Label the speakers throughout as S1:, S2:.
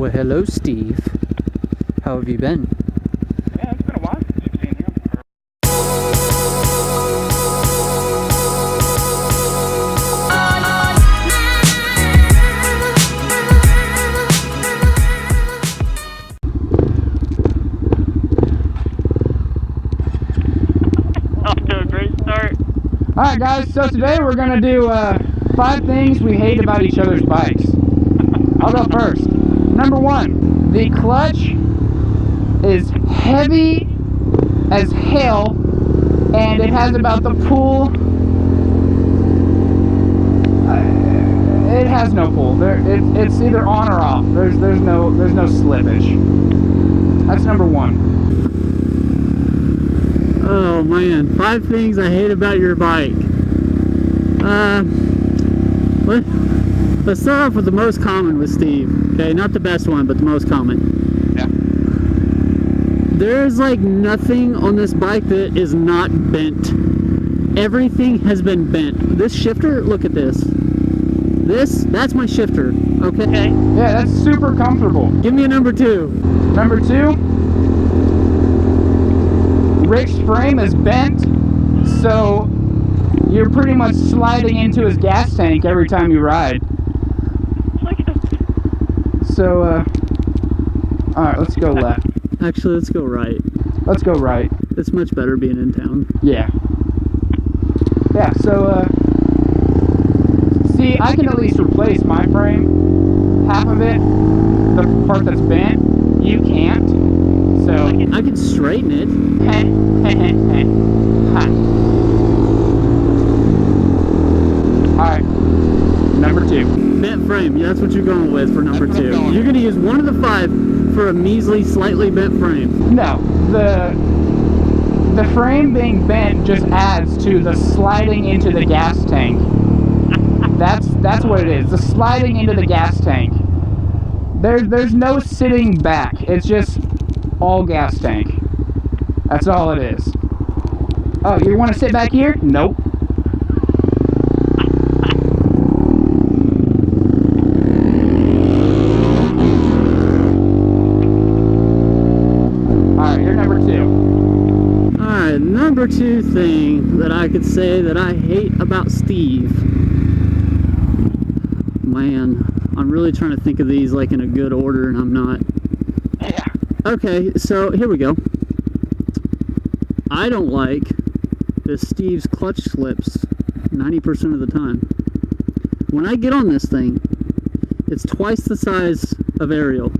S1: Well, hello, Steve. How have you been?
S2: Yeah, it's been a while since you've seen him. Off to a great start.
S3: Alright guys, so today we're going to do 5 things we hate about each other's bikes. I'll go first. Number 1, the clutch is heavy as hell and it has about the pull. It has no pull. It's either on or off. There's no slippage. That's number 1.
S1: Oh man, 5 things I hate about your bike. Let's start off with the most common with Steve. Okay, not the best one, but the most common.
S2: Yeah.
S1: There's like nothing on this bike that is not bent. Everything has been bent. This shifter, look at this. That's my shifter. Okay.
S3: Yeah, that's super comfortable.
S1: Give me a number 2.
S3: Number 2, Rick's frame is bent, so you're pretty much sliding into his gas tank every time you ride. So, alright, let's go left.
S1: Actually, let's go right.
S3: Let's go right.
S1: It's much better being in town.
S3: Yeah. Yeah, so, see, I can at least replace my frame. Half of it, the part that's bent, you can't. So,
S1: I can straighten it.
S3: Alright, number 2.
S1: Bent frame, yeah, that's what you're going with for number 2. You're going to use one of the 5 for a measly, slightly bent frame.
S3: No, the frame being bent just adds to the sliding into the gas tank. That's what it is. The sliding into the gas tank. There's no sitting back. It's just all gas tank. That's all it is. Oh, you want to sit back here? Nope.
S1: Number 2 thing that I could say that I hate about Steve. Man, I'm really trying to think of these like in a good order and I'm not.
S3: Yeah.
S1: Okay, so here we go. I don't like that Steve's clutch slips 90% of the time. When I get on this thing, it's twice the size of Ariel.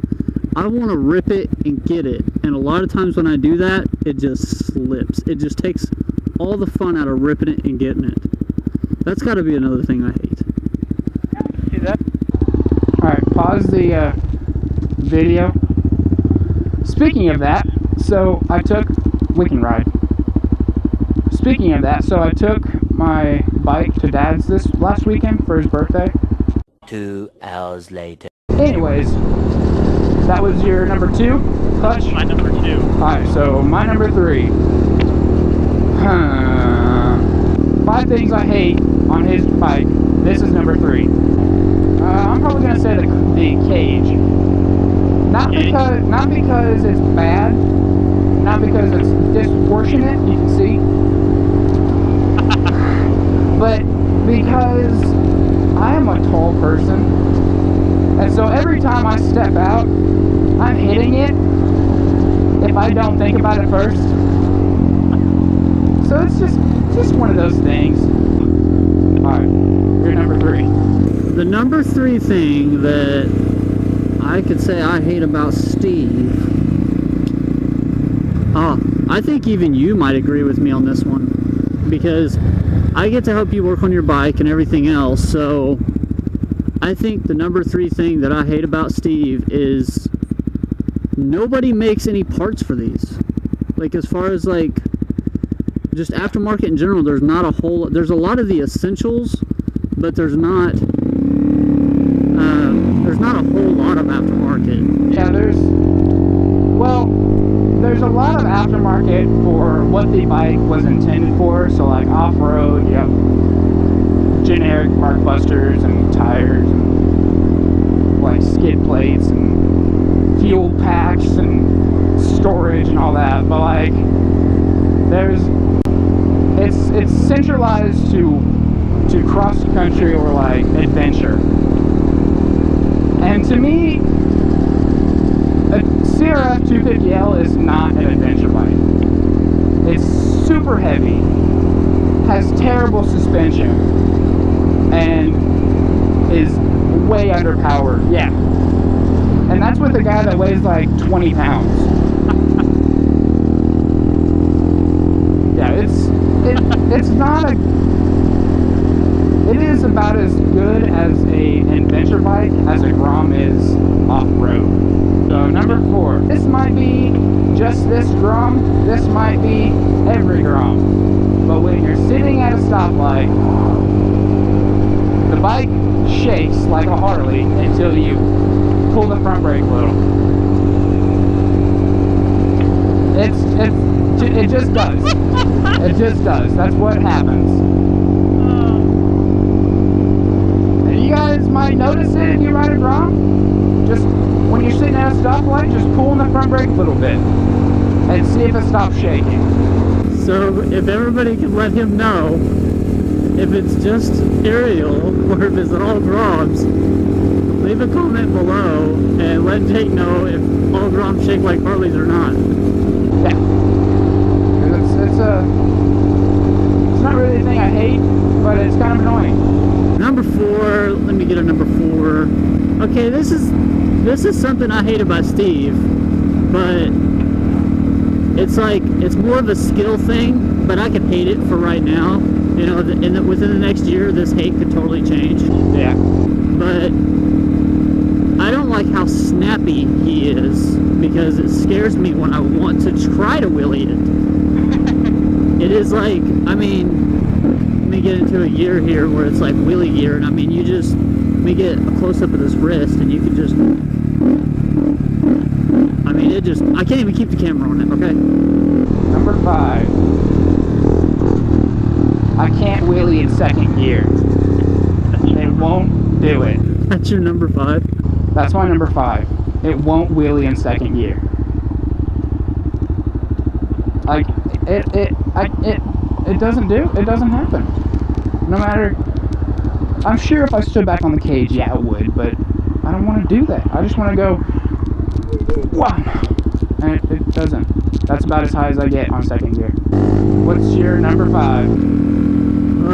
S1: I want to rip it and get it, and a lot of times when I do that, it just slips. It just takes all the fun out of ripping it and getting it. That's got to be another thing I hate.
S2: See that?
S3: Alright, pause the video. Speaking of that, so I took, we can ride. Speaking of that, so I took my bike to Dad's this last weekend for his birthday.
S4: 2 hours later.
S3: Anyways, that was your number 2 clutch?
S2: My number 2.
S3: Alright, so my number 3. 5 things I hate on his bike. This is number 3. I'm probably gonna say the cage. Not because it's bad, not because it's disproportionate, you can see, but because I am a tall person, and so every time I step out, I'm hitting it if I don't think about it first. So it's just one of those things. Alright, you're number 3.
S1: The number 3 thing that I could say I hate about Steve. I think even you might agree with me on this one, because I get to help you work on your bike and everything else, so I think the number 3 thing that I hate about Steve is nobody makes any parts for these. Like, as far as like just aftermarket in general, there's not a whole, there's a lot of the essentials, but there's not a whole lot of aftermarket.
S3: Yeah, there's a lot of aftermarket for what the bike was intended for. So like off-road, you have generic mark busters and tires and like skid plates and fuel packs and storage and all that, but like it's centralized to cross country or like adventure. And to me, a CRF 250L is not an adventure bike. It's super heavy, has terrible suspension, and is way underpowered. Yeah. And that's with a guy that weighs like 20 pounds. Yeah, it's not a... It is about as good as a adventure bike as a Grom is off-road. So number 4. This might be just this Grom. This might be every Grom. But when you're sitting at a stoplight, the bike shakes like a Harley until you pull the front brake a little. It just does. It just does. That's what happens. And you guys might notice it if you ride a Grom. Just when you're sitting at a stoplight, just pull in the front brake a little bit and see if it stops shaking.
S1: So if everybody can let him know if it's just Ariel or if it's all Groms, leave a comment below and let Jake know if all Groms shake like Harleys or not.
S3: Yeah. It's not really a thing I hate, but it's kind of annoying.
S1: Number 4, let me get a number 4. Okay, this is something I hate about Steve, but it's like, it's more of a skill thing, but I could hate it for right now. You know, within the next year, this hate could totally change.
S3: Yeah.
S1: But I don't like how snappy he is, because it scares me when I want to try to wheelie it. It is like, I mean, let me get into a gear here where it's like wheelie gear, and I mean, let me get a close-up of this wrist, and you can just, I mean, I can't even keep the camera on it, okay?
S3: Number 5. I can't wheelie in second gear. It won't do it.
S1: That's your number 5?
S3: That's my number 5. It won't wheelie in second gear. Like, it doesn't happen. No matter, I'm sure if I stood back on the cage, yeah, it would, but I don't want to do that. I just want to go, wow, and it doesn't. That's about as high as I get on second gear. What's your number 5?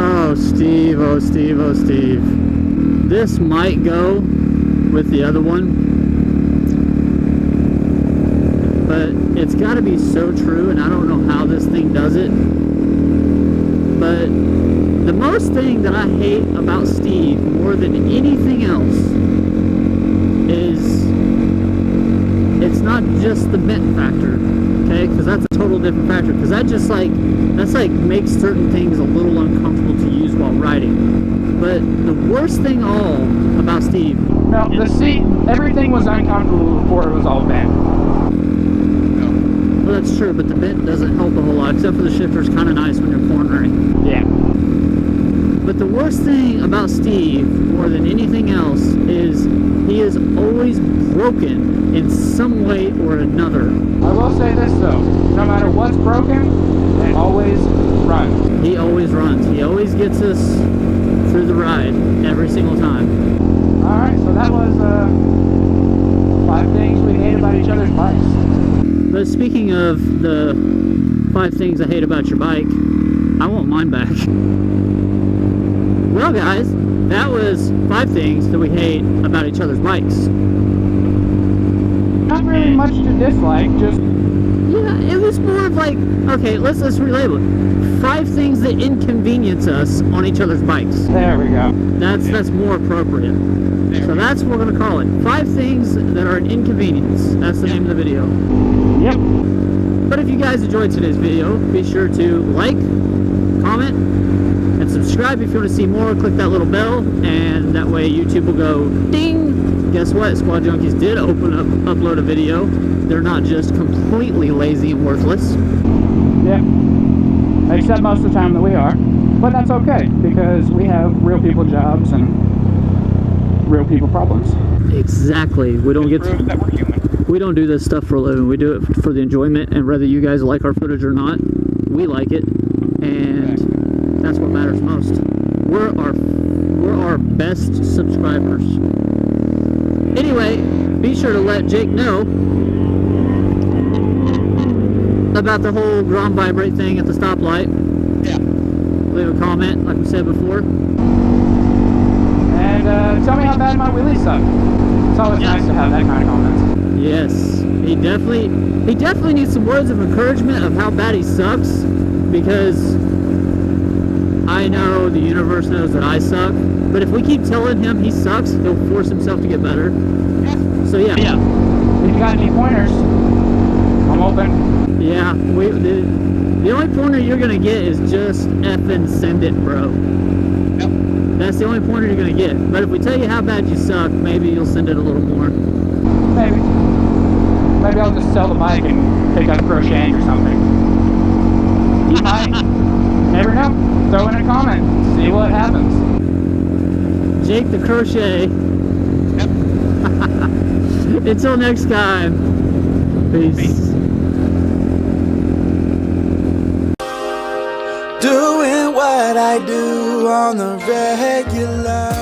S1: Oh, Steve, oh, Steve, oh, Steve. This might go with the other one, but it's got to be so true, and I don't know how this thing does it, but the most thing that I hate about Steve more than anything else is it's not just the bent factor, okay, because that's a total different factor, because that's like makes certain things a little uncomfortable to use while riding. But the worst thing all about Steve,
S3: no, the seat, everything was uncomfortable before it was all bent.
S1: Well, that's true, but the bent doesn't help a whole lot, except for the shifter's kind of nice when you're cornering.
S3: Yeah.
S1: But the worst thing about Steve, more than anything else, is he is always broken in some way or another.
S3: I will say this though, no matter what's broken, it always runs.
S1: He always runs. He always gets us through the ride every single time.
S3: Alright, so that was 5 things we hate about each other's bikes.
S1: But speaking of the 5 things I hate about your bike, I want mine back. Well guys, that was 5 things that we hate about each other's bikes.
S3: Not really much to dislike, just...
S1: Yeah, it was more of like, okay, let's relabel it. 5 things that inconvenience us on each other's bikes.
S3: There we go.
S1: That's more appropriate. So that's what we're going to call it. 5 things that are an inconvenience. That's the name of the video.
S3: Yep.
S1: But if you guys enjoyed today's video, be sure to like, comment, and subscribe if you want to see more. Click that little bell, and that way YouTube will go ding. Guess what? Squad Junkies did upload a video. They're not just completely lazy and worthless.
S3: Yep. Except most of the time that we are. But that's okay, because we have real people jobs and real people problems.
S1: Exactly. We don't get to...
S2: Prove that we're human.
S1: We don't do this stuff for a living. We do it for the enjoyment, and whether you guys like our footage or not, we like it, and that's what matters most. We're our best subscribers. Anyway, be sure to let Jake know about the whole Grom vibrate thing at the stoplight.
S5: Yeah.
S1: Leave a comment, like we said before.
S3: And tell me how bad my wheelies suck. It's always nice to have that kind of comments.
S1: Yes, he definitely needs some words of encouragement of how bad he sucks, because I know the universe knows that I suck, but if we keep telling him he sucks, he'll force himself to get better. So yeah.
S3: If you got any pointers, I'm open.
S1: Yeah, the only pointer you're gonna get is just effing send it, bro.
S5: Yep.
S1: That's the only pointer you're gonna get. But if we tell you how bad you suck, maybe you'll send it a little more.
S3: Maybe. Maybe I'll just sell the bike and pick up crocheting or something. You might. Never know. Throw in a comment. See what happens.
S1: Jake the crochet.
S5: Yep.
S1: Until next time. Peace.
S6: Doing what I do on the regular.